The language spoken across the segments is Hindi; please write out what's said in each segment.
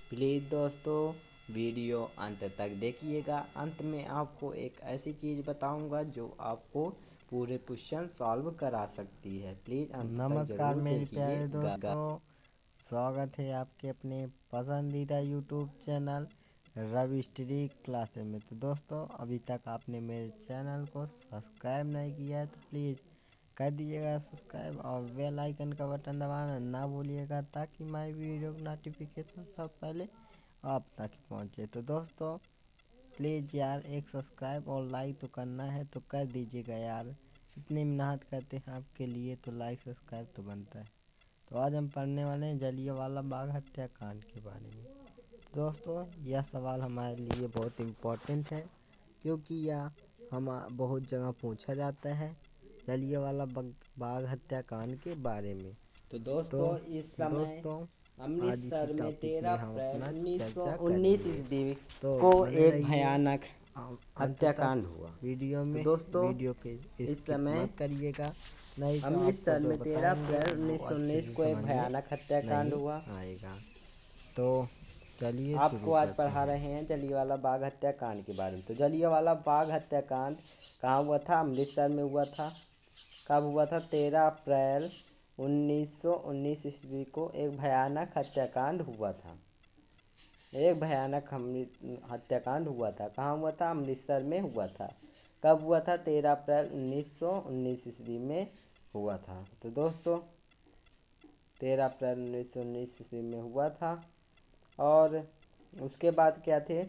प्लीज़ दोस्तों वीडियो अंत तक देखिएगा। अंत में आपको एक ऐसी चीज़ बताऊंगा जो आपको पूरे क्वेश्चन सॉल्व करा सकती है। प्लीज़ अंत तक नमस्कार ज़रूर मेरे प्यारे देखिएगा। दोस्तों, स्वागत है आपके अपने पसंदीदा YouTube channel Ravi study classes में। तो दोस्तों, अभी तक आपने मेरे चैनल को सब्सक्राइब नहीं किया है तो प्लीज़ कर दीजिएगा सब्सक्राइब और बेल आइकन का बटन दबाना ना भूलिएगा, ताकि हमारी वीडियो का नोटिफिकेशन सब पहले आप तक पहुँचे। तो दोस्तों, प्लीज़ यार एक सब्सक्राइब और लाइक तो करना है तो कर दीजिएगा यार, इतनी मेहनत करते हैं आपके लिए तो लाइक सब्सक्राइब तो बनता है। तो आज हम पढ़ने वाले हैं जलियांवाला बाग हत्याकांड के बारे में। दोस्तों, यह सवाल हमारे लिए बहुत इम्पोर्टेंट है, क्योंकि यह हम बहुत जगह पूछा जाता है जलियांवाला बाग हत्याकांड के बारे में। तो तो दोस्तों इस समय दोस्तों, आज इसी अमृतसर में टॉपिक 13 में हम अप्रैल अपना चर्चा 1919 करेंगे। ईस्वी तो को बने एक रहिए भयानक अंत तक हत्याकांड हुआ। वीडियो तो में। दोस्तों वीडियो के इस स्किप समय मत करिएगा, नहीं तो आपको अमृतसर जो में 13 बताएंगे अप्रैल वो अच्छे 1919 से को एक समझ में भयानक हत्याकांड नहीं हुआ। आएगा। तो चलिए आपको शुरू आज करते पढ़ा हैं। रहे हैं जलियांवाला बाग हत्याकांड के बारे में। तो जलियांवाला बाग हत्याकांड कहाँ हुआ था? अमृतसर में हुआ था। कब हुआ था? 13 अप्रैल 1919 ईस्वी को एक भयानक हत्याकांड हुआ था। एक भयानक हत्याकांड हुआ था। कहाँ हुआ था? अमृतसर में हुआ था। कब हुआ था? 13 अप्रैल 1919 ईस्वी में हुआ था। तो दोस्तों 13 अप्रैल 1919 ईस्वी में हुआ था। और उसके बाद क्या थे?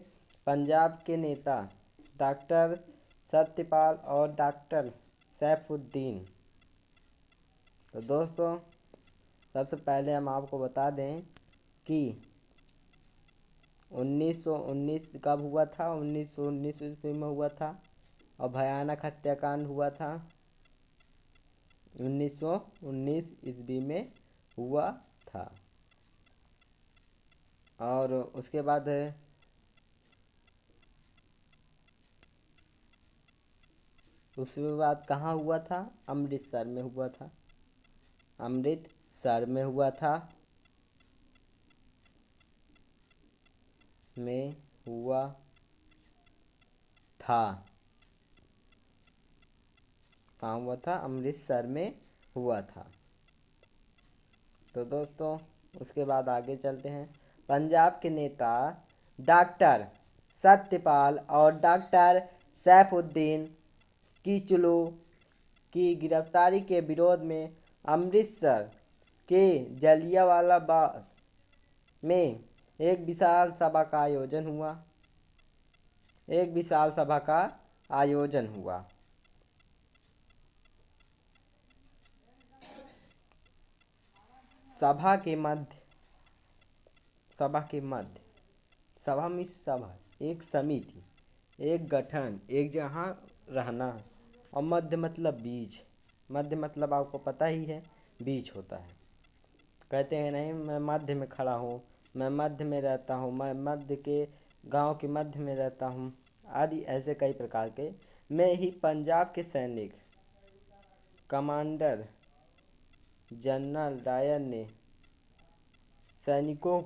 पंजाब के नेता डॉक्टर सत्यपाल और डॉक्टर सैफुद्दीन। तो दोस्तों सबसे पहले हम आपको बता दें कि 1919 कब हुआ था? 1919 ईस्वी में हुआ था। और भयानक हत्याकांड हुआ था 1919 ईस्वी में हुआ था। और उसके बाद कहाँ हुआ था? अमृतसर में हुआ था। अमृतसर में हुआ था। में हुआ था। कहाँ हुआ था? अमृतसर में हुआ था। तो दोस्तों उसके बाद आगे चलते हैं। पंजाब के नेता डॉक्टर सत्यपाल और डॉक्टर सैफुद्दीन किचलू की गिरफ्तारी के विरोध में अमृतसर के जलियांवाला बाग में एक विशाल सभा का आयोजन हुआ। एक विशाल सभा का आयोजन हुआ। सभा के मध्य सभा में सभा एक समिति, एक गठन, एक जहाँ रहना। और मध्य मतलब बीच। मध्य मतलब आपको पता ही है, बीच होता है। कहते हैं नहीं मैं मध्य में खड़ा हूँ, मैं मध्य में रहता हूँ, मैं मध्य के गांव के मध्य में रहता हूँ आदि ऐसे कई प्रकार के में ही पंजाब के सैनिक कमांडर जनरल डायर ने सैनिकों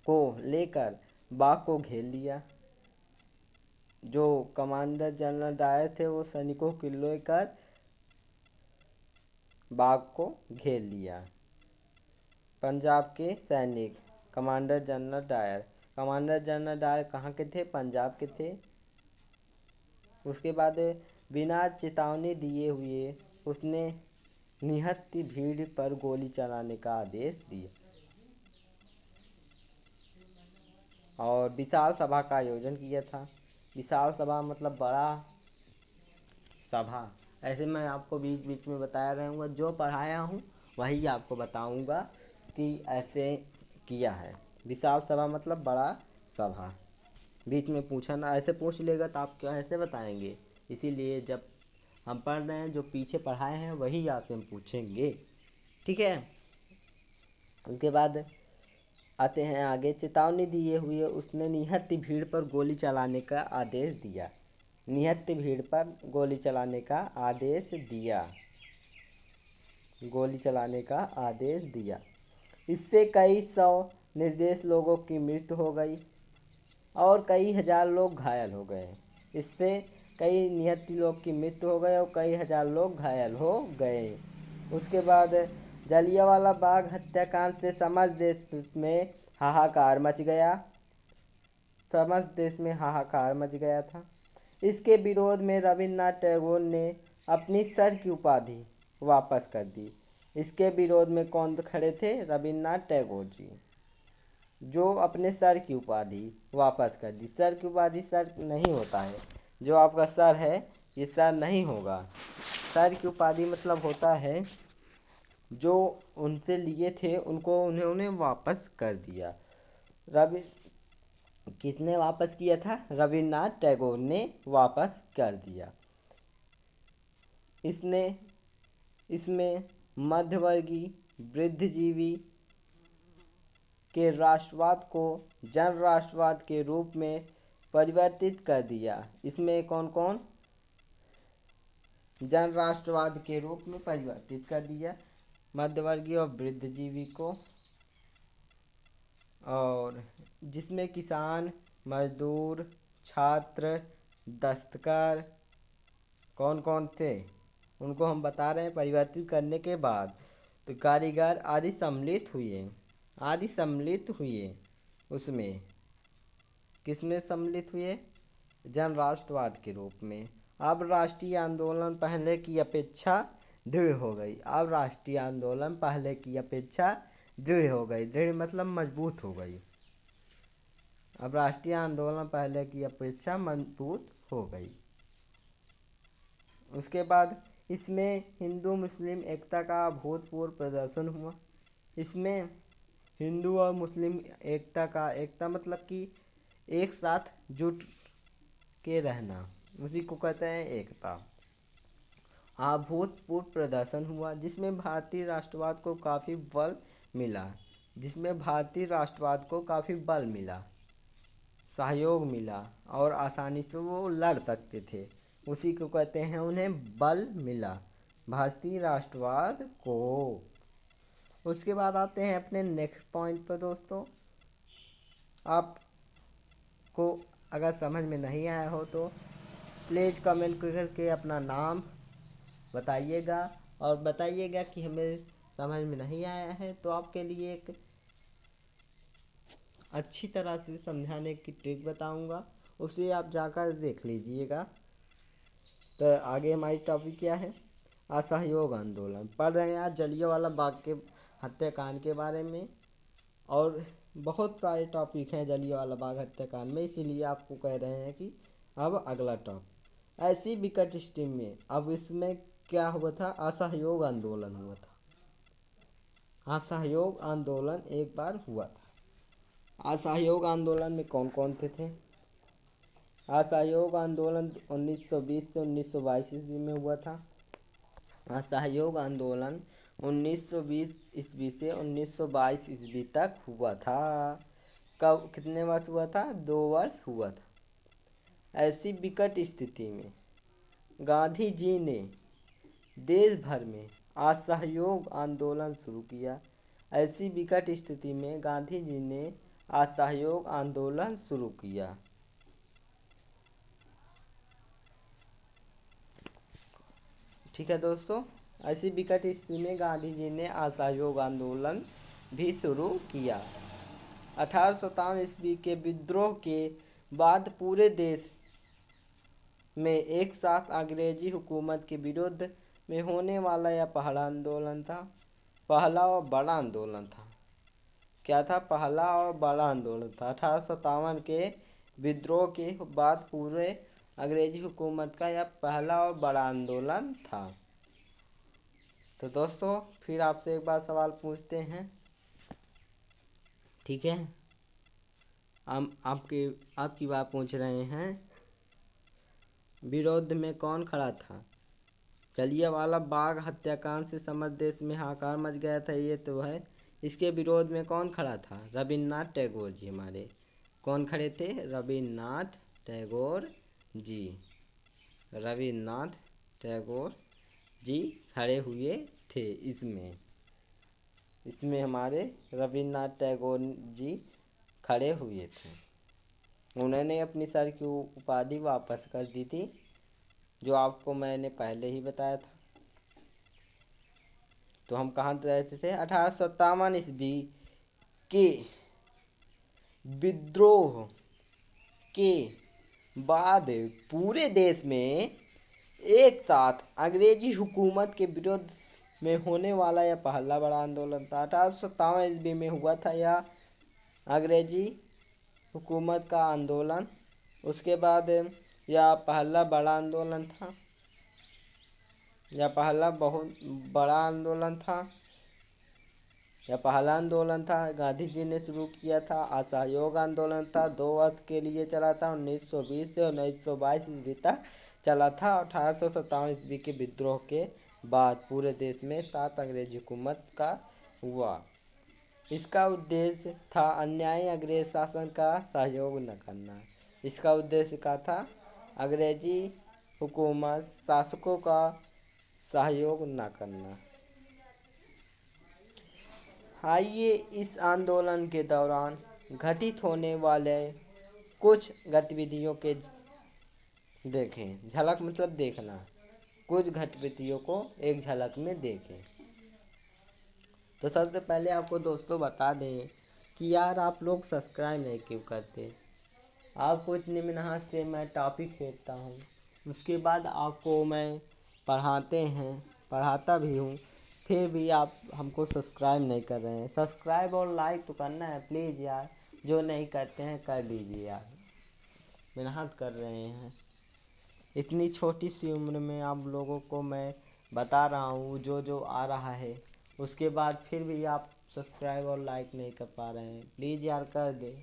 को लेकर बाग को घेर लिया। जो कमांडर जनरल डायर थे वो सैनिकों को लेकर बाग को घेर लिया। पंजाब के सैनिक कमांडर जनरल डायर कहाँ के थे? पंजाब के थे। उसके बाद बिना चेतावनी दिए हुए उसने निहत्थी भीड़ पर गोली चलाने का आदेश दिया और विशाल सभा का आयोजन किया था। विशाल सभा मतलब बड़ा सभा। ऐसे मैं आपको बीच बीच में बताया रहूँगा, जो पढ़ाया हूँ वही आपको बताऊँगा कि ऐसे किया है। विशाल सभा मतलब बड़ा सभा। बीच में पूछा ना, ऐसे पूछ लेगा तो आप क्या ऐसे बताएंगे। इसीलिए जब हम पढ़ रहे हैं जो पीछे पढ़ाए हैं वही आपसे हम पूछेंगे, ठीक है। उसके बाद आते हैं आगे। चेतावनी दिए हुए उसने निहत्थी भीड़ पर गोली चलाने का आदेश दिया। निहत्थी भीड़ पर गोली चलाने का आदेश दिया। गोली चलाने का आदेश दिया। इससे कई सौ निर्दोष लोगों की मृत्यु हो गई और कई हजार लोग घायल हो गए। इससे कई निहत्थी लोग की मृत्यु हो गई और कई हजार लोग घायल हो गए। उसके बाद जलियांवाला बाग हत्याकांड से समस्त देश में हाहाकार मच गया। समस्त देश में हाहाकार मच गया था। इसके विरोध में रविन्द्रनाथ टैगोर ने अपनी सर की उपाधि वापस कर दी। इसके विरोध में कौन खड़े थे? रविन्द्रनाथ टैगोर जी, जो अपने सर की उपाधि वापस कर दी। सर की उपाधि सर नहीं होता है, जो आपका सर है ये सर नहीं होगा। सर की उपाधि मतलब होता है जो उनसे लिए थे उनको उन्होंने वापस कर दिया। रवि किसने वापस किया था? रविन्द्रनाथ टैगोर ने वापस कर दिया। इसने इसमें मध्यवर्गीय वृद्धिजीवी के राष्ट्रवाद को जन राष्ट्रवाद के रूप में परिवर्तित कर दिया। इसमें कौन कौन जन राष्ट्रवाद के रूप में परिवर्तित कर दिया? मध्यवर्गीय और वृद्धिजीवी को, और जिसमें किसान, मजदूर, छात्र, दस्तकार कौन कौन थे उनको हम बता रहे हैं। परिवर्तित करने के बाद तो कारीगर आदि सम्मिलित हुए। उसमें किसमें सम्मिलित हुए? जन राष्ट्रवाद के रूप में। अब राष्ट्रीय आंदोलन पहले की अपेक्षा दृढ़ हो गई। अब राष्ट्रीय आंदोलन पहले की अपेक्षा दृढ़ हो गई। दृढ़ मतलब मजबूत हो गई। अब राष्ट्रीय आंदोलन पहले की अपेक्षा मजबूत हो गई। उसके बाद इसमें हिंदू मुस्लिम एकता का अभूतपूर्व प्रदर्शन हुआ। इसमें हिंदू और मुस्लिम एकता मतलब कि एक साथ जुट के रहना, उसी को कहते हैं एकता। अभूतपूर्व प्रदर्शन हुआ जिसमें भारतीय राष्ट्रवाद को काफ़ी बल मिला, सहयोग मिला और आसानी से वो लड़ सकते थे। उसी को कहते हैं उन्हें बल मिला भारतीय राष्ट्रवाद को। उसके बाद आते हैं अपने नेक्स्ट पॉइंट पर दोस्तों। आपको अगर समझ में नहीं आया हो तो प्लीज़ कमेंट करके अपना नाम बताइएगा और बताइएगा कि हमें समझ में नहीं आया है, तो आपके लिए एक अच्छी तरह से समझाने की ट्रिक बताऊंगा, उसे आप जाकर देख लीजिएगा। तो आगे हमारी टॉपिक क्या है? असहयोग आंदोलन। पढ़ रहे हैं आज जलियांवाला बाग के हत्याकांड के बारे में, और बहुत सारे टॉपिक हैं जलियांवाला बाग हत्याकांड में, इसीलिए आपको कह रहे हैं कि अब अगला टॉपिक। ऐसी विकट स्थिति में अब इसमें क्या हुआ था? असहयोग आंदोलन हुआ था। असहयोग आंदोलन एक बार हुआ था। असहयोग आंदोलन में कौन कौन थे? असहयोग आंदोलन 1920 से 1922 ईस्वी में हुआ था। असहयोग आंदोलन 1920 ईस्वी से 1922 ईस्वी तक हुआ था। कब, कितने वर्ष हुआ था? 2 वर्ष हुआ था। ऐसी विकट स्थिति में गांधी जी ने देश भर में असहयोग आंदोलन शुरू किया। ऐसी विकट स्थिति में गांधी जी ने असहयोग आंदोलन शुरू किया। ठीक है दोस्तों, ऐसी विकट स्थिति में गांधी जी ने असहयोग आंदोलन भी शुरू किया। 1857 ईस्वी के विद्रोह के बाद पूरे देश में एक साथ अंग्रेजी हुकूमत के विरुद्ध में होने वाला यह पहला आंदोलन था। पहला और बड़ा आंदोलन था। क्या था? पहला और बड़ा आंदोलन था। 1857 के विद्रोह के बाद पूरे अंग्रेजी हुकूमत का यह पहला और बड़ा आंदोलन था। तो दोस्तों फिर आपसे एक बार सवाल पूछते हैं, ठीक है? हम आपकी बात पूछ रहे हैं, विरोध में कौन खड़ा था? जलियांवाला बाग हत्याकांड से समस्त देश में हाहाकार मच गया था, ये तो है। इसके विरोध में कौन खड़ा था? रविन्द्रनाथ टैगोर जी हमारे। कौन खड़े थे? रविन्द्रनाथ टैगोर जी। रविन्द्रनाथ टैगोर जी खड़े हुए थे इसमें। इसमें हमारे रविन्द्रनाथ टैगोर जी खड़े हुए थे। उन्होंने अपनी सर की उपाधि वापस कर दी थी, जो आपको मैंने पहले ही बताया था। तो हम कहाँ रहते थे? 1857 ईस्वी के विद्रोह के बाद पूरे देश में एक साथ अंग्रेजी हुकूमत के विरुद्ध में होने वाला यह पहला बड़ा आंदोलन था। 1857 ईस्वी में हुआ था यह अंग्रेजी हुकूमत का आंदोलन। उसके बाद यह पहला बड़ा आंदोलन था, यह पहला बहुत बड़ा आंदोलन था। यह पहला आंदोलन था, गांधी जी ने शुरू किया था। असहयोग आंदोलन था, 2 वर्ष के लिए चला था, 1920 से 1922 ईस्वी तक चला था। 1857 ईस्वी के विद्रोह के बाद पूरे देश में 7 अंग्रेजी हुकूमत का हुआ। इसका उद्देश्य था अन्यायी अंग्रेज शासन का सहयोग न करना। इसका उद्देश्य क्या था? अंग्रेजी हुकूमत शासकों का सहयोग न करना। आइए इस आंदोलन के दौरान घटित होने वाले कुछ गतिविधियों के देखें। झलक मतलब देखना, कुछ गतिविधियों को एक झलक में देखें। तो सबसे पहले आपको दोस्तों बता दें कि यार आप लोग सब्सक्राइब नहीं क्यों करते। आपको इतनी मेहनत से मैं टॉपिक फेंकता हूँ, उसके बाद आपको मैं पढ़ाता भी हूँ, फिर भी आप हमको सब्सक्राइब नहीं कर रहे हैं। सब्सक्राइब और लाइक तो करना है प्लीज़ यार, जो नहीं करते हैं कर दीजिए यार, मेहनत कर रहे हैं। इतनी छोटी सी उम्र में आप लोगों को मैं बता रहा हूँ जो जो आ रहा है, उसके बाद फिर भी आप सब्सक्राइब और लाइक नहीं कर पा रहे हैं। प्लीज़ यार कर दे,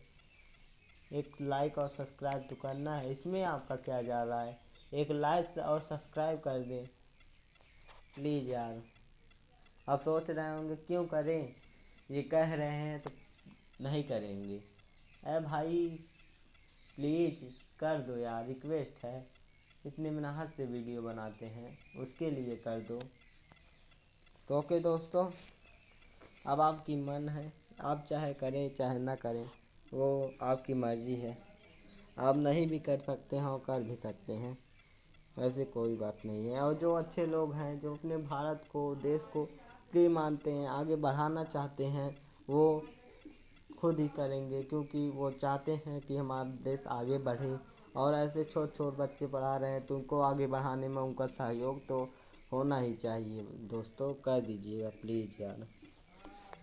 एक लाइक और सब्सक्राइब तो करना है, इसमें आपका क्या जा रहा है? एक लाइक और सब्सक्राइब कर दे प्लीज़ यार। आप सोच रहे होंगे क्यों करें, ये कह रहे हैं तो नहीं करेंगे। अरे भाई प्लीज़ कर दो यार, रिक्वेस्ट है, इतने मेहनत से वीडियो बनाते हैं उसके लिए कर दो। तो ओके दोस्तों, अब आपकी मन है, आप चाहे करें चाहे ना करें, वो आपकी मर्ज़ी है। आप नहीं भी कर सकते हैं और कर भी सकते हैं, वैसे कोई बात नहीं है। और जो अच्छे लोग हैं, जो अपने भारत को, देश को प्रिय मानते हैं, आगे बढ़ाना चाहते हैं, वो खुद ही करेंगे, क्योंकि वो चाहते हैं कि हमारा देश आगे बढ़े। और ऐसे छोट छोट बच्चे पढ़ा रहे हैं तो उनको आगे बढ़ाने में उनका सहयोग तो होना ही चाहिए। दोस्तों कर दीजिएगा प्लीज़ यार।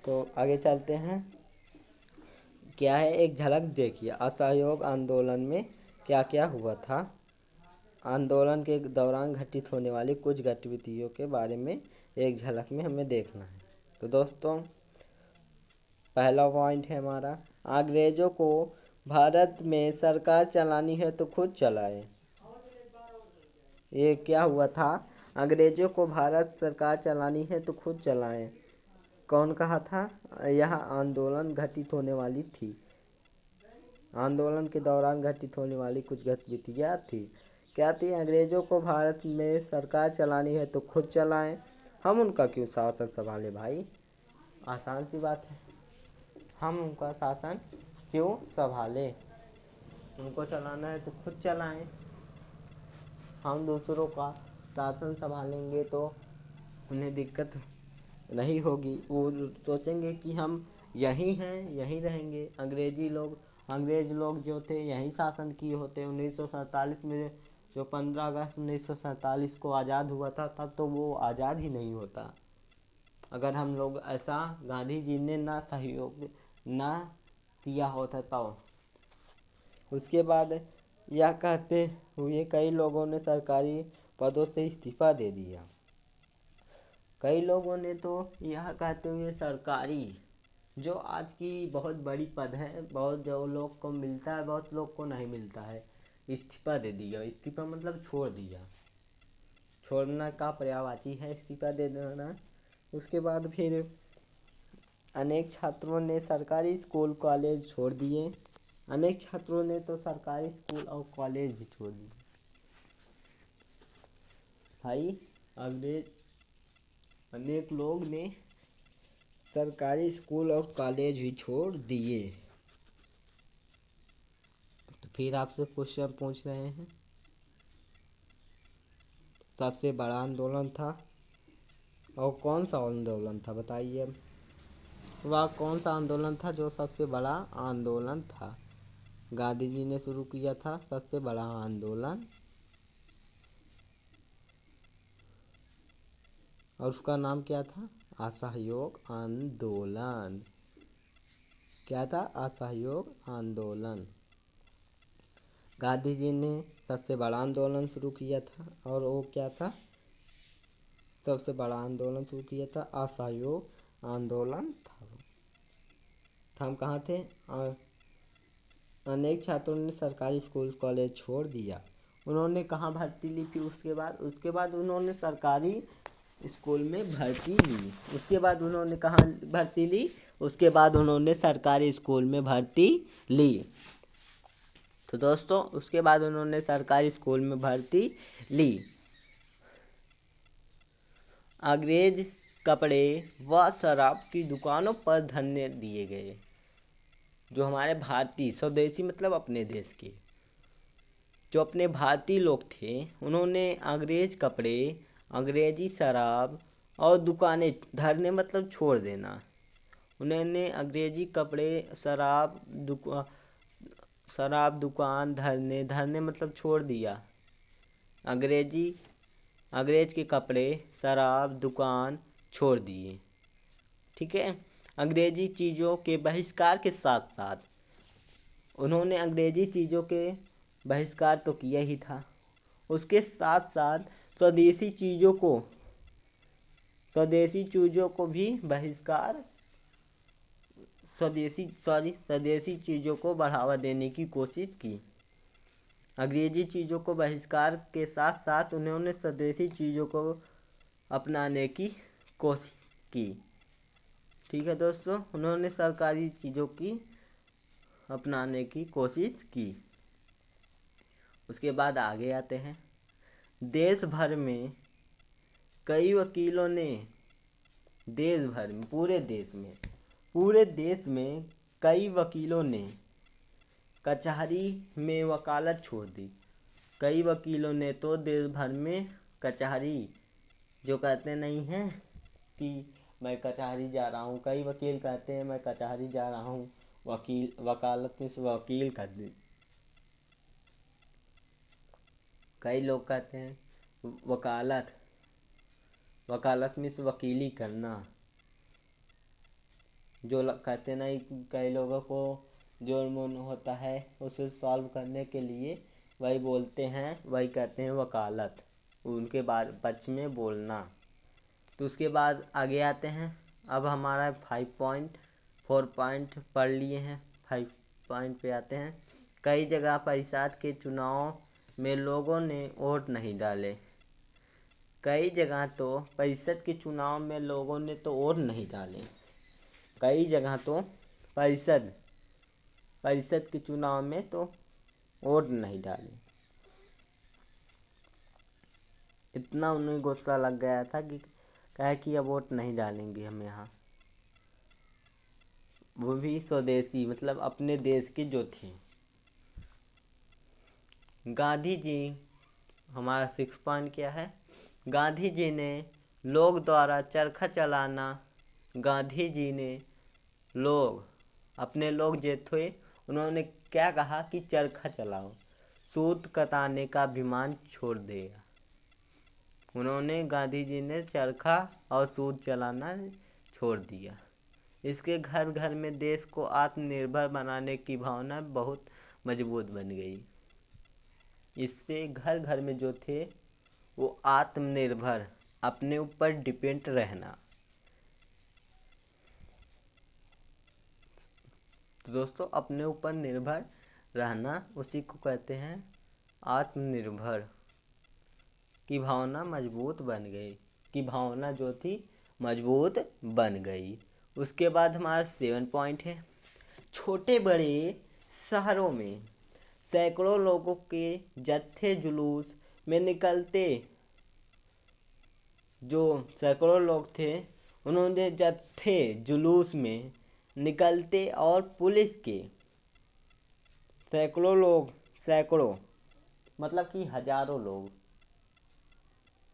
तो आगे चलते हैं, क्या है एक झलक देखिए असहयोग आंदोलन में क्या क्या हुआ था। आंदोलन के दौरान घटित होने वाली कुछ गतिविधियों के बारे में एक झलक में हमें देखना है। तो दोस्तों पहला पॉइंट है हमारा, अंग्रेज़ों को भारत में सरकार चलानी है तो खुद चलाए। ये क्या हुआ था? अंग्रेज़ों को भारत सरकार चलानी है तो खुद चलाएं। कौन कहा था? यह आंदोलन घटित होने वाली थी। आंदोलन के दौरान घटित होने वाली कुछ गतिविधियाँ थी। क्या थी? अंग्रेज़ों को भारत में सरकार चलानी है तो खुद चलाएं, हम उनका क्यों शासन संभालें भाई? आसान सी बात है, हम उनका शासन क्यों संभालें? उनको चलाना है तो खुद चलाएं। हम दूसरों का शासन संभालेंगे तो उन्हें दिक्कत नहीं होगी, वो सोचेंगे कि हम यहीं हैं, यहीं रहेंगे। अंग्रेज़ लोग जो थे यहीं शासन किए होते। 1947 में जो 15 अगस्त 1947 को आज़ाद हुआ था, तब तो वो आज़ाद ही नहीं होता अगर हम लोग ऐसा गांधी जी ने ना सहयोग ना किया होता तब। उसके बाद यह कहते हुए कई लोगों ने सरकारी पदों से इस्तीफ़ा दे दिया। कई लोगों ने तो यह कहते हुए सरकारी, जो आज की बहुत बड़ी पद है, बहुत जो लोग को मिलता है, बहुत लोग को नहीं मिलता है, इस्तीफ़ा दे दिया। इस्तीफ़ा मतलब छोड़ दिया, छोड़ना का पर्यायवाची है इस्तीफ़ा दे देना। उसके बाद फिर अनेक छात्रों ने सरकारी स्कूल कॉलेज छोड़ दिए। अनेक छात्रों ने तो सरकारी स्कूल और कॉलेज भी छोड़ दिए भाई। अंग्रेज अनेक लोग ने सरकारी स्कूल और कॉलेज भी छोड़ दिए। तो फिर आपसे क्वेश्चन पूछ रहे हैं, सबसे बड़ा आंदोलन था और कौन सा आंदोलन था बताइए। वह कौन सा आंदोलन था जो सबसे बड़ा आंदोलन था? गांधी जी ने शुरू किया था सबसे बड़ा आंदोलन, और उसका नाम क्या था? असहयोग आंदोलन। क्या था? असहयोग आंदोलन। गांधी जी ने सबसे बड़ा आंदोलन शुरू किया था और वो क्या था? सबसे बड़ा आंदोलन शुरू किया था, असहयोग आंदोलन था। हम कहाँ थे? अनेक छात्रों ने सरकारी स्कूल कॉलेज छोड़ दिया। उन्होंने कहाँ भर्ती ली? फिर उसके बाद उन्होंने सरकारी स्कूल में भर्ती ली। उसके बाद उन्होंने कहाँ भर्ती ली? उसके बाद उन्होंने सरकारी स्कूल में भर्ती ली। तो दोस्तों, उसके बाद उन्होंने सरकारी स्कूल में भर्ती ली। अंग्रेज कपड़े व शराब की दुकानों पर धरने दिए गए। जो हमारे भारतीय स्वदेशी मतलब अपने देश के जो अपने भारतीय लोग थे, उन्होंने अंग्रेज कपड़े, अंग्रेजी शराब और दुकानें, धरने मतलब छोड़ देना। उन्होंने अंग्रेजी कपड़े, शराब दुकान, धरने मतलब छोड़ दिया। अंग्रेज के कपड़े, शराब दुकान छोड़ दिए। ठीक है। अंग्रेजी चीज़ों के बहिष्कार के साथ साथ उन्होंने अंग्रेजी चीज़ों के बहिष्कार तो किया ही था, उसके साथ साथ स्वदेशी चीज़ों को भी बहिष्कार स्वदेशी चीज़ों को बढ़ावा देने की कोशिश की। अंग्रेजी चीज़ों को बहिष्कार के साथ साथ उन्होंने स्वदेशी चीज़ों को अपनाने की कोशिश की। ठीक है दोस्तों, उन्होंने सरकारी चीज़ों की अपनाने की कोशिश की। उसके बाद आगे आते हैं। देश भर में कई वकीलों ने पूरे देश में कई वकीलों ने कचहरी में वकालत छोड़ दी। कई वकीलों ने तो देश भर में कचहरी, जो कहते नहीं हैं कि मैं कचहरी जा रहा हूँ, कई वकील कहते हैं मैं कचहरी जा रहा हूँ, वकालत में से वकील कर दी। कई लोग कहते हैं वकालत में से वकीली करना। जो कहते नहीं, कई लोगों को जो मन होता है उसे सॉल्व करने के लिए वही बोलते हैं, वही कहते हैं वकालत, उनके पक्ष में बोलना। तो उसके बाद आगे आते हैं। अब हमारा 4 पॉइंट पढ़ लिए हैं, 5 पॉइंट पे आते हैं। कई जगह परिषद के चुनाव में लोगों ने वोट नहीं डाले। कई जगह तो परिषद के चुनाव में लोगों ने तो वोट नहीं डाले। कई जगह तो परिषद के चुनाव में तो वोट नहीं डाले। इतना उन्हें गुस्सा लग गया था कि कहे कि अब वोट नहीं डालेंगे हम यहाँ। वो भी स्वदेशी मतलब अपने देश के जो थे। गांधी जी, हमारा 6 पॉइंट क्या है? गांधी जी ने लोग द्वारा चरखा चलाना। गांधी जी ने अपने लोग जो थे, उन्होंने क्या कहा कि चरखा चलाओ, सूत कताने का अभिमान छोड़ देगा। गांधी जी ने चरखा और सूत चलाना छोड़ दिया। इसके घर घर में देश को आत्मनिर्भर बनाने की भावना बहुत मजबूत बन गई। इससे घर घर में जो थे वो आत्मनिर्भर, अपने ऊपर डिपेंड रहना। तो दोस्तों, अपने ऊपर निर्भर रहना, उसी को कहते हैं आत्मनिर्भर की भावना मजबूत बन गई, की भावना जो थी मजबूत बन गई। उसके बाद हमारा 7 पॉइंट है। छोटे बड़े शहरों में सैकड़ों लोगों के जत्थे जुलूस में निकलते। जो सैकड़ों लोग थे उन्होंने जत्थे जुलूस में निकलते और पुलिस के सैकड़ों मतलब कि हजारों लोग,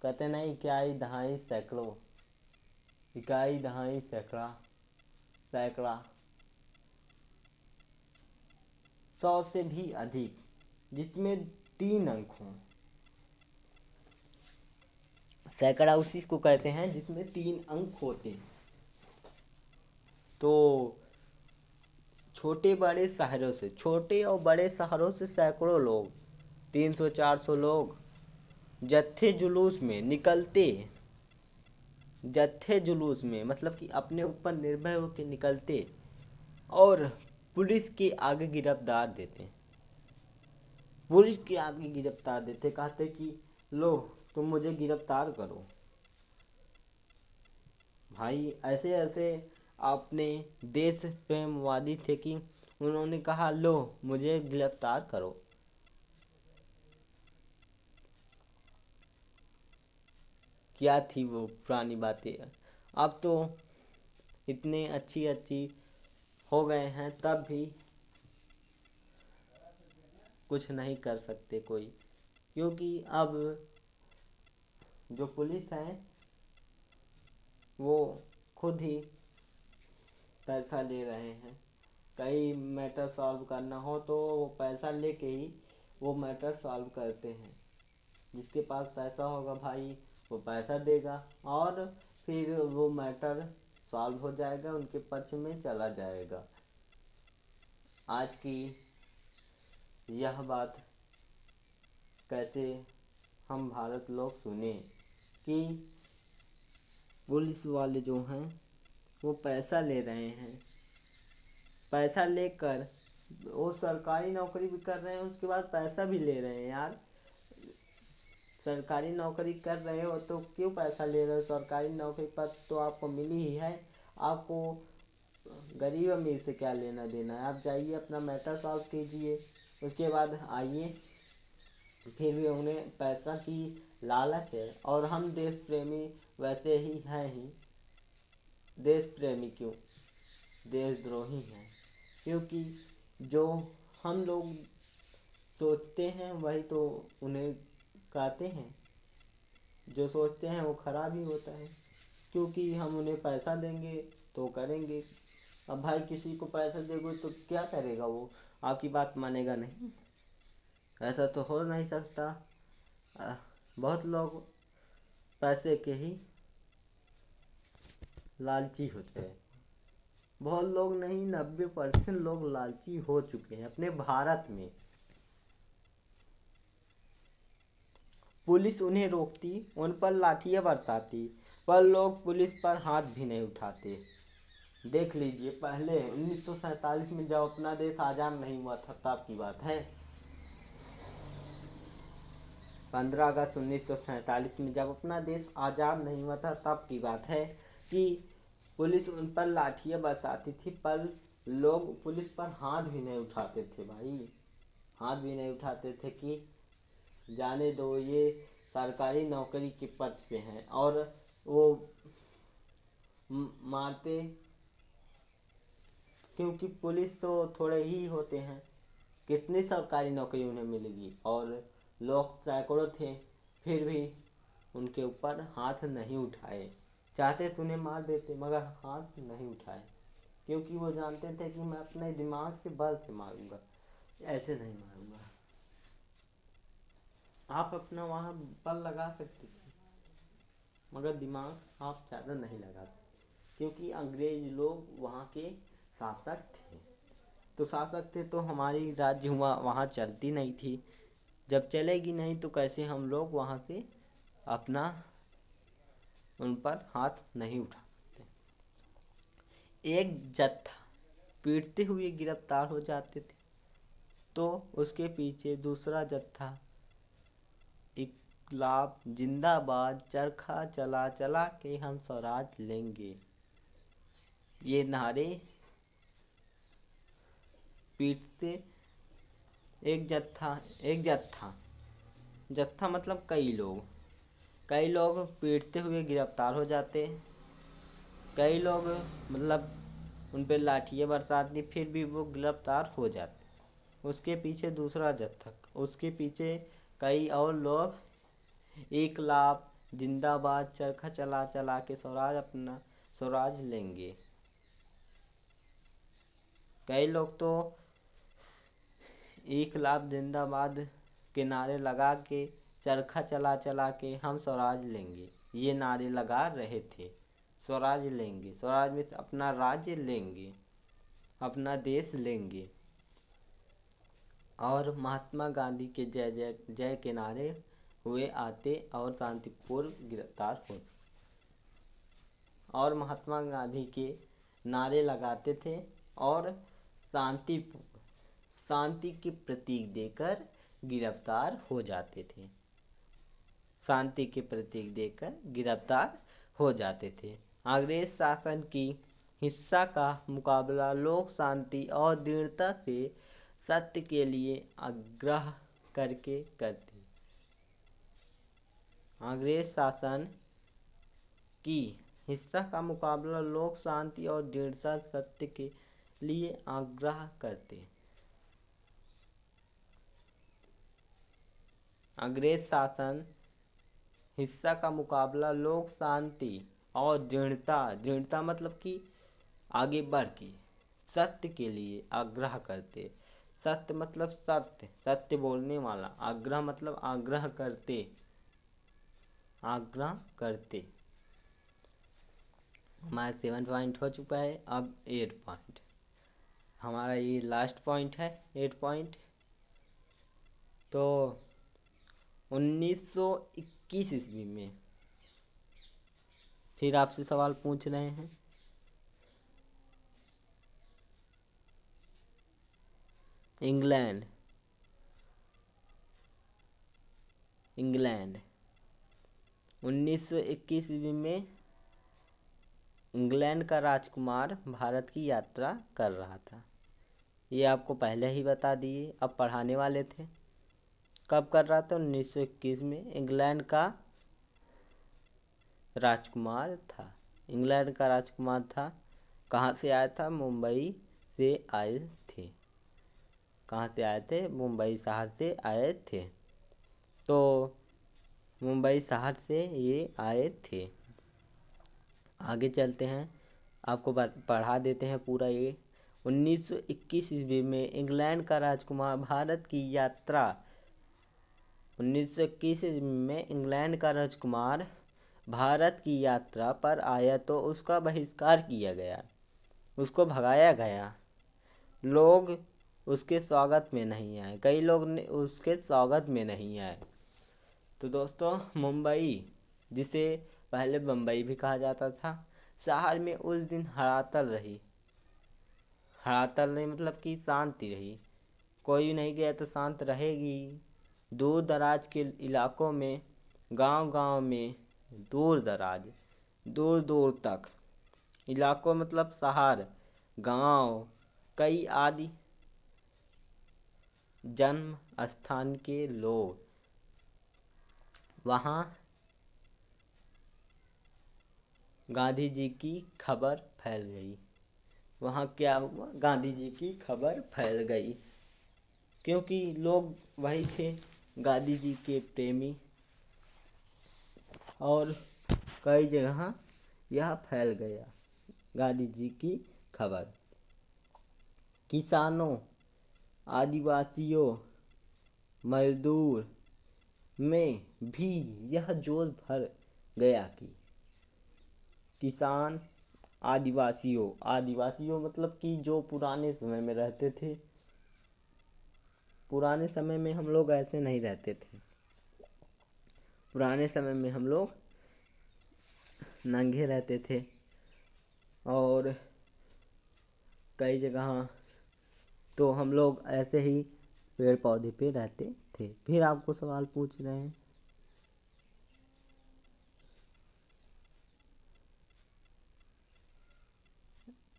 कहते नहीं इकाई दहाई सैकड़ों, इकाई दहाई सैकड़ा, सैकड़ा, 100 से भी अधिक, जिसमें 3 अंक हों। सैकड़ा उसी को कहते हैं जिसमें 3 अंक होते हैं। तो छोटे और बड़े शहरों से सैकड़ों लोग, 300-400 लोग जत्थे जुलूस में मतलब कि अपने ऊपर निर्भय होकर निकलते और पुलिस के आगे गिरफ्तार देते, कहते कि लो तुम मुझे गिरफ्तार करो। भाई ऐसे ऐसे अपने देश प्रेमवादी थे कि उन्होंने कहा लो मुझे गिरफ्तार करो। क्या थी वो पुरानी बातें। अब तो इतने अच्छी हो गए हैं, तब भी कुछ नहीं कर सकते कोई, क्योंकि अब जो पुलिस है वो खुद ही पैसा ले रहे हैं। कई मैटर सॉल्व करना हो तो वो पैसा लेके ही वो मैटर सॉल्व करते हैं। जिसके पास पैसा होगा भाई वो पैसा देगा और फिर वो मैटर सॉल्व हो जाएगा, उनके पक्ष में चला जाएगा। आज की यह बात कैसे हम भारत लोग सुने कि पुलिस वाले जो हैं वो पैसा ले रहे हैं, पैसा लेकर वो सरकारी नौकरी भी कर रहे हैं, उसके बाद पैसा भी ले रहे हैं। यार सरकारी नौकरी कर रहे हो तो क्यों पैसा ले रहे हो? सरकारी नौकरी पर तो आपको मिली ही है, आपको गरीब अमीर से क्या लेना देना है? आप जाइए अपना मैटर सॉल्व कीजिए, उसके बाद आइए। फिर भी उन्हें पैसा की लालच है। और हम देश प्रेमी वैसे ही हैं ही, देश प्रेमी क्यों, देशद्रोही हैं, क्योंकि जो हम लोग सोचते हैं वही तो उन्हें कहते हैं, जो सोचते हैं वो खराब ही होता है, क्योंकि हम उन्हें पैसा देंगे तो करेंगे। अब भाई किसी को पैसा दोगे तो क्या करेगा वो? आपकी बात मानेगा नहीं, ऐसा तो हो नहीं सकता। बहुत लोग पैसे के ही लालची होते हैं। बहुत लोग नहीं, 90% लोग लालची हो चुके हैं अपने भारत में। पुलिस उन्हें रोकती, उन पर लाठियां बरसाती, पर लोग पुलिस पर हाथ भी नहीं उठाते। देख लीजिए पहले 1947 में जब अपना देश आज़ाद नहीं हुआ था तब की बात है। 15 अगस्त 1947 में जब अपना देश आज़ाद नहीं हुआ था तब की बात है कि पुलिस उन पर लाठियां बरसाती थी, पर लोग पुलिस पर हाथ भी नहीं उठाते थे। भाई हाथ भी नहीं उठाते थे कि जाने दो, ये सरकारी नौकरी के पद पे हैं। और वो मारते, क्योंकि पुलिस तो थोड़े ही होते हैं, कितनी सरकारी नौकरी उन्हें मिलेगी। और लोग सैकड़ों थे, फिर भी उनके ऊपर हाथ नहीं उठाए। चाहते तो उन्हें मार देते मगर हाथ नहीं उठाए, क्योंकि वो जानते थे कि मैं अपने दिमाग से बल से मारूंगा, ऐसे नहीं मारूंगा। आप अपना वहाँ बल लगा सकते थे मगर दिमाग आप ज़्यादा नहीं लगाते, क्योंकि अंग्रेज लोग वहाँ के शासक थे। तो शासक थे तो हमारी राज्य हुआ वहाँ चलती नहीं थी। जब चलेगी नहीं तो कैसे हम लोग वहाँ से अपना उन पर हाथ नहीं उठा सकते। एक जत्था पीटते हुए गिरफ्तार हो जाते थे तो उसके पीछे दूसरा जत्था इनकलाब जिंदाबाद, चरखा चला चला के हम स्वराज लेंगे, ये नारे पीटते। एक जत्था मतलब कई लोग पीटते हुए गिरफ्तार हो जाते कई लोग मतलब उन पर लाठियाँ बरसाती, फिर भी वो गिरफ्तार हो जाते। उसके पीछे दूसरा जत्था, उसके पीछे कई और लोग इनकलाब जिंदाबाद चरखा चला चला के स्वराज अपना स्वराज लेंगे। कई लोग तो इनकलाब जिंदाबाद के नारे लगा के, चरखा चला चला के हम स्वराज लेंगे ये नारे लगा रहे थे। स्वराज लेंगे, स्वराज में अपना राज्य लेंगे, अपना देश लेंगे। और महात्मा गांधी के जय जय जय के नारे हुए आते और शांतिपूर्व गिरफ्तार हो। और महात्मा गांधी के नारे लगाते थे और शांति शांति के प्रतीक देकर गिरफ्तार हो जाते थे। शांति के प्रतीक देकर गिरफ्तार हो जाते थे। अंग्रेज शासन की हिंसा का मुकाबला लोक शांति और दृढ़ता से सत्य के लिए आग्रह करके करते। अंग्रेज शासन की हिंसा का मुकाबला लोक शांति और दृढ़ता सत्य के लिए आग्रह करते। अंग्रेज शासन हिंसा का मुकाबला लोक शांति और दृढ़ता मतलब कि आगे बढ़ के सत्य के लिए आग्रह करते। सत्य मतलब सत्य, सत्य बोलने वाला। आग्रह मतलब आग्रह करते, आग्रह करते। हमारा 7 पॉइंट हो चुका है, अब 8 पॉइंट। हमारा ये लास्ट पॉइंट है 8 पॉइंट। तो 1921 ईस्वी में फिर आपसे सवाल पूछ रहे हैं। इंग्लैंड 1921 ईस्वी में इंग्लैंड का राजकुमार भारत की यात्रा कर रहा था। ये आपको पहले ही बता दिए, अब पढ़ाने वाले थे। कब कर रहा था? 1921 में इंग्लैंड का राजकुमार था। इंग्लैंड का राजकुमार था। कहाँ से आया था? मुंबई से आए थे। कहाँ से आए थे? मुंबई शहर से आए थे। तो मुंबई शहर से ये आए थे। आगे चलते हैं, आपको पढ़ा देते हैं पूरा ये। 1921 ईस्वी में इंग्लैंड का राजकुमार भारत की यात्रा 1921 ईस्वी में इंग्लैंड का राजकुमार भारत की यात्रा पर आया तो उसका बहिष्कार किया गया, उसको भगाया गया। लोग उसके स्वागत में नहीं आए, कई लोग ने उसके स्वागत में नहीं आए। तो दोस्तों, मुंबई, जिसे पहले बम्बई भी कहा जाता था, शहर में उस दिन हड़ताल रही। हड़ताल नहीं मतलब कि शांति रही। कोई नहीं गया तो शांत रहेगी। दूर दराज के इलाकों में, गांव-गांव में, दूर दूर तक इलाकों मतलब शहर, गांव, कई आदि जन्म स्थान के लोग वहाँ गांधी जी की खबर फैल गई। वहाँ क्या हुआ? गांधी जी की खबर फैल गई, क्योंकि लोग वही थे गांधी जी के प्रेमी। और कई जगह यह फैल गया गांधी जी की खबर। किसानों, आदिवासियों, मजदूर में भी यह जोश भर गया कि किसान, आदिवासियों मतलब कि जो पुराने समय में रहते थे। पुराने समय में हम लोग ऐसे नहीं रहते थे। पुराने समय में हम लोग नंगे रहते थे और कई जगह तो हम लोग ऐसे ही पेड़ पौधे पे रहते थे। फिर आपको सवाल पूछ रहे हैं,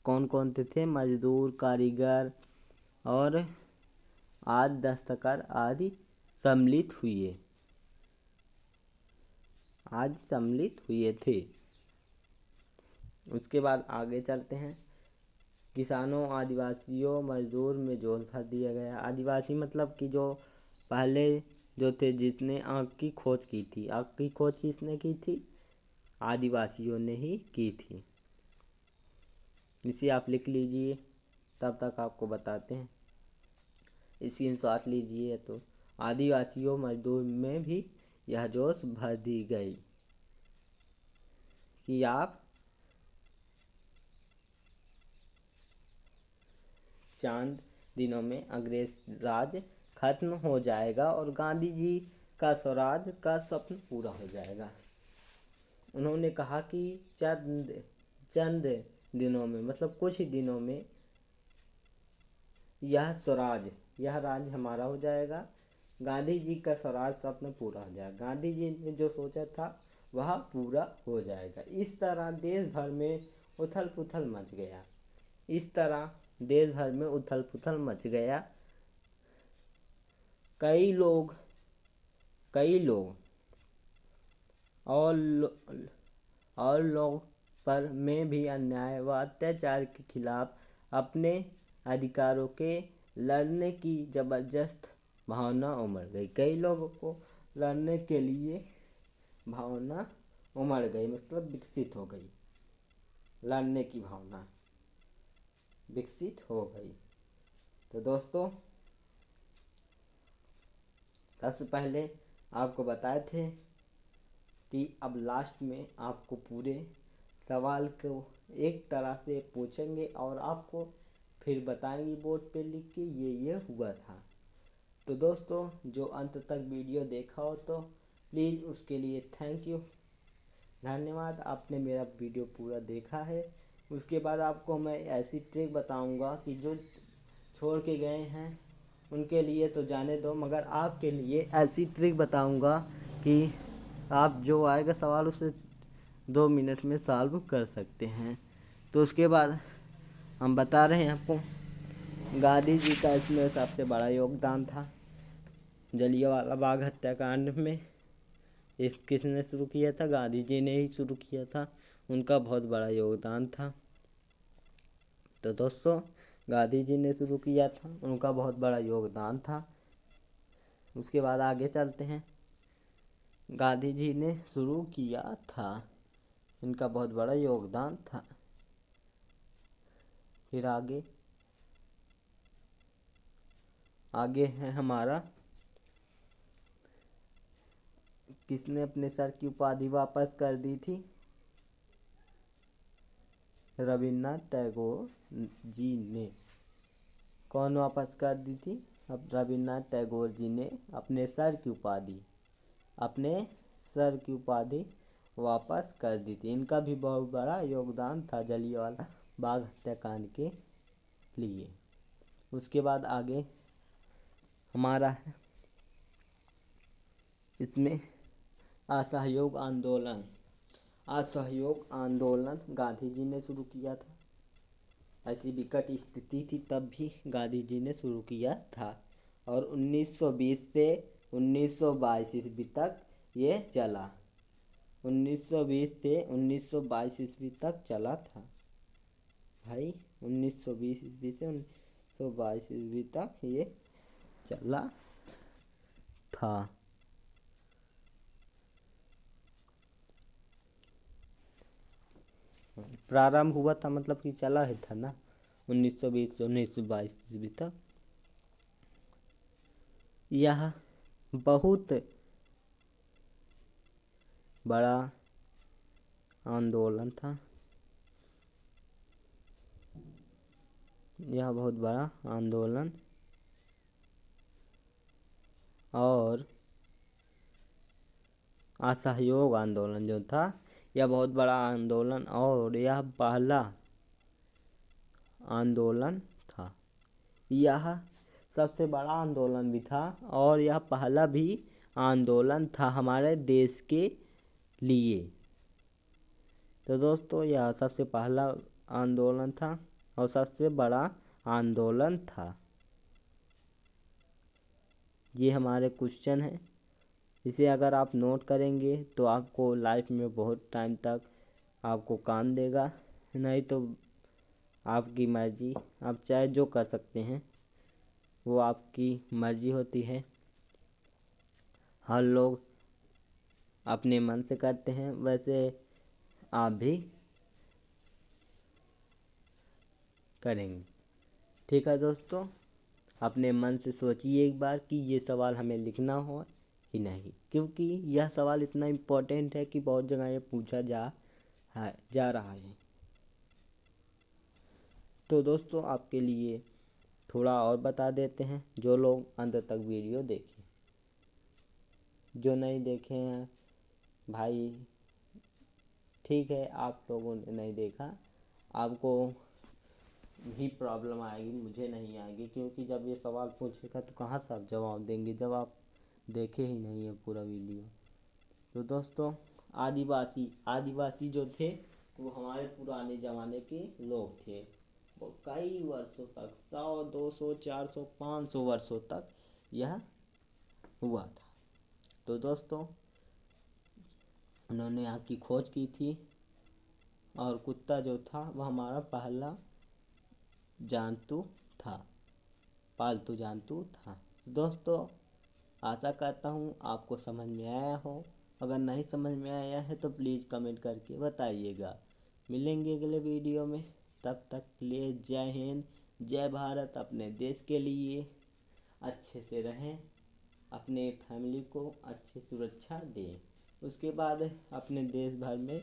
कौन कौन थे? मजदूर, कारीगर और आदि दस्तकार आदि सम्मिलित हुए थे। उसके बाद आगे चलते हैं। किसानों, आदिवासियों, मजदूर में जोश भर दिया गया। आदिवासी मतलब कि जो पहले जो थे, जिसने आग की खोज की थी। आग की खोज किसने की थी? आदिवासियों ने ही की थी। इसे आप लिख लीजिए, तब तक आपको बताते हैं। स्क्रीनशॉट लीजिए। तो आदिवासियों, मजदूर में भी यह जोश भर दी गई कि आप चांद दिनों में अंग्रेज राज खत्म हो जाएगा और गांधी जी का स्वराज का स्वप्न पूरा हो जाएगा। उन्होंने कहा कि चंद चंद दिनों में, मतलब कुछ ही दिनों में, यह स्वराज, यह राज हमारा हो जाएगा। गांधी जी का स्वराज स्वप्न पूरा हो जाएगा। गांधी जी ने जो सोचा था वह पूरा हो जाएगा। इस तरह देश भर में उथल पुथल मच गया। इस तरह देश भर में उथल पुथल मच गया। कई लोग और लो, और लोग पर में भी अन्याय व अत्याचार के खिलाफ अपने अधिकारों के लड़ने की जबरदस्त भावना उमड़ गई। कई लोगों को लड़ने के लिए भावना उमड़ गई, मतलब विकसित हो गई। लड़ने की भावना विकसित हो गई। तो दोस्तों, सबसे पहले आपको बताए थे कि अब लास्ट में आपको पूरे सवाल को एक तरह से पूछेंगे और आपको फिर बताएंगे बोर्ड पे लिख के ये हुआ था। तो दोस्तों, जो अंत तक वीडियो देखा हो तो प्लीज़ उसके लिए थैंक यू, धन्यवाद। आपने मेरा वीडियो पूरा देखा है। उसके बाद आपको मैं ऐसी ट्रिक बताऊंगा कि जो छोड़ के गए हैं उनके लिए तो जाने दो, मगर आपके लिए ऐसी ट्रिक बताऊंगा कि आप जो आएगा सवाल उसे 2 मिनट में सॉल्व कर सकते हैं। तो उसके बाद हम बता रहे हैं आपको, गांधी जी का इसमें सबसे बड़ा योगदान था। जलियांवाला बाग हत्याकांड में इस किसने शुरू किया था? गांधी जी ने ही शुरू किया था। उनका बहुत बड़ा योगदान था। तो दोस्तों, गांधी जी ने शुरू किया था, उनका बहुत बड़ा योगदान था। उसके बाद आगे चलते हैं। गांधी जी ने शुरू किया था, इनका बहुत बड़ा योगदान था। फिर आगे है हमारा, किसने अपने सर की उपाधि वापस कर दी थी? रविन्द्रनाथ टैगोर जी ने। कौन वापस कर दी थी? अब रविन्द्रनाथ टैगोर जी ने अपने सर की उपाधि वापस कर दी थी। इनका भी बहुत बड़ा योगदान था जलियांवाला बाग हत्याकांड के लिए। उसके बाद आगे हमारा है, इसमें असहयोग आंदोलन गांधी जी ने शुरू किया था। ऐसी विकट स्थिति थी तब भी गांधी जी ने शुरू किया था और 1920 से 1922 ईस्वी तक ये चला। 1920 से 1922 ईस्वी तक चला था भाई। 1920 ईस्वी से 1922 ईस्वी तक ये चला था। प्रारंभ हुआ था, मतलब कि चला ही था ना 1920 से 1922 ईस्वी तक। यह बहुत बड़ा आंदोलन था। यह बहुत बड़ा आंदोलन और असहयोग आंदोलन जो था, यह बहुत बड़ा आंदोलन और यह पहला आंदोलन था। यह सबसे बड़ा आंदोलन भी था और यह पहला भी आंदोलन था हमारे देश के लिए। तो दोस्तों, यह सबसे पहला आंदोलन था और सबसे बड़ा आंदोलन था। ये हमारे क्वेश्चन हैं। इसे अगर आप नोट करेंगे तो आपको लाइफ में बहुत टाइम तक आपको काम देगा। नहीं तो आपकी मर्जी, आप चाहे जो कर सकते हैं, वो आपकी मर्जी होती है। हर लोग अपने मन से करते हैं, वैसे आप भी करेंगे। ठीक है दोस्तों, अपने मन से सोचिए एक बार कि ये सवाल हमें लिखना हो कि नहीं, क्योंकि यह सवाल इतना इम्पोर्टेंट है कि बहुत जगह ये पूछा जा रहा है। तो दोस्तों आपके लिए थोड़ा और बता देते हैं, जो लोग अंत तक वीडियो देखें। जो नहीं देखे हैं भाई, ठीक है, आप लोगों ने नहीं देखा, आपको भी प्रॉब्लम आएगी, मुझे नहीं आएगी, क्योंकि जब ये सवाल पूछेगा तो कहाँ से आप जवाब देंगे जब आप देखे ही नहीं है पूरा वीडियो। तो दोस्तों, आदिवासी आदिवासी जो थे वो हमारे पुराने ज़माने के लोग थे। वो कई वर्षों तक 100 200 400 500 वर्षों तक यह हुआ था। तो दोस्तों, उन्होंने यहाँ की खोज की थी, और कुत्ता जो था वह हमारा पहला जानतू था, पालतू जानतू था। दोस्तों, आशा करता हूँ आपको समझ में आया हो। अगर नहीं समझ में आया है तो प्लीज़ कमेंट करके बताइएगा। मिलेंगे अगले वीडियो में, तब तक के लिए जय हिंद, जय भारत। अपने देश के लिए अच्छे से रहें, अपने फैमिली को अच्छी सुरक्षा दें, उसके बाद अपने देश भर में